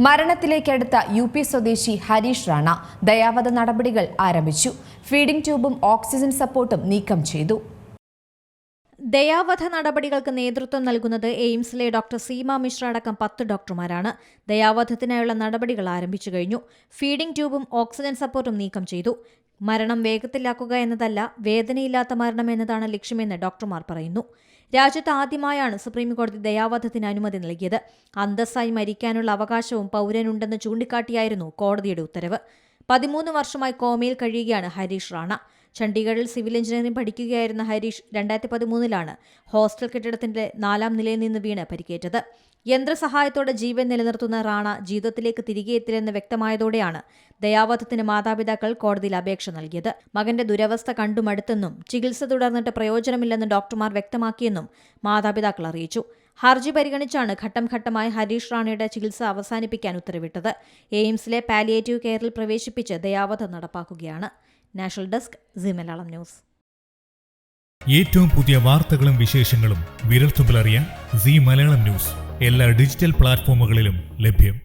മരണത്തിലേക്കടുത്ത UP സ്വദേശി ഹരീഷ് റാണ ദയാവധ നടപടികൾ ആരംഭിച്ചു. ഫീഡിംഗ് ട്യൂബും ഓക്സിജൻ സപ്പോർട്ടും നീക്കം ചെയ്തു. ദയാവധ നടപടികൾക്ക് നേതൃത്വം നൽകുന്നത് എയിംസിലെ ഡോക്ടർ സീമ മിശ്ര അടക്കം 10 ഡോക്ടർമാരാണ്. ദയാവധത്തിനായുള്ള നടപടികൾ ആരംഭിച്ചു കഴിഞ്ഞു. ഫീഡിംഗ് ട്യൂബും ഓക്സിജൻ സപ്പോർട്ടും നീക്കം ചെയ്തു. മരണം വേഗത്തിലാക്കുക എന്നതല്ല, വേദനയില്ലാത്ത മരണം എന്നതാണ് ലക്ഷ്യമെന്ന് ഡോക്ടർമാർ പറയുന്നു. രാജ്യത്ത് ആദ്യമായാണ് സുപ്രീംകോടതി ദയാവധത്തിന് അനുമതി നൽകിയത്. അന്തസ്സായി മരിക്കാനുള്ള അവകാശവും പൗരനുണ്ടെന്ന് ചൂണ്ടിക്കാട്ടിയായിരുന്നു കോടതിയുടെ ഉത്തരവ്. 13 വർഷമായി കോമയിൽ കഴിയുകയാണ് ഹരീഷ് റാണ. ചണ്ഡീഗഡിൽ സിവിൽ എഞ്ചിനീയറിംഗ് പഠിക്കുകയായിരുന്ന ഹരീഷ് 2013 ഹോസ്റ്റൽ കെട്ടിടത്തിന്റെ 4ാം നിലയിൽ നിന്ന് വീണ് പരിക്കേറ്റത്. യന്ത്രസഹായത്തോടെ ജീവൻ നിലനിർത്തുന്ന റാണ ജീവിതത്തിലേക്ക് തിരികെ എത്തില്ലെന്ന് വ്യക്തമായതോടെയാണ് ദയാവധത്തിന് മാതാപിതാക്കൾ കോടതിയിൽ അപേക്ഷ നൽകിയത്. മകന്റെ ദുരവസ്ഥ കണ്ടുമടുത്തെന്നും ചികിത്സ തുടർന്നിട്ട് പ്രയോജനമില്ലെന്ന് ഡോക്ടർമാർ വ്യക്തമാക്കിയെന്നും മാതാപിതാക്കൾ അറിയിച്ചു. ഹർജി പരിഗണിച്ചാണ് ഘട്ടം ഘട്ടമായി ഹരീഷ് റാണയുടെ ചികിത്സ അവസാനിപ്പിക്കാൻ ഉത്തരവിട്ടത്. എയിംസിലെ പാലിയേറ്റീവ് കെയറിൽ പ്രവേശിപ്പിച്ച് ദയാവധം നടപ്പാക്കുകയാണ്. National desk Zee Malayalam news. ഏറ്റവും പുതിയ വാർത്തകളും വിശേഷങ്ങളും വിരൽത്തുമ്പിലറിയാൻ സീ മലയാളം ന്യൂസ് എല്ലാ ഡിജിറ്റൽ പ്ലാറ്റ്ഫോമുകളിലും ലഭ്യം.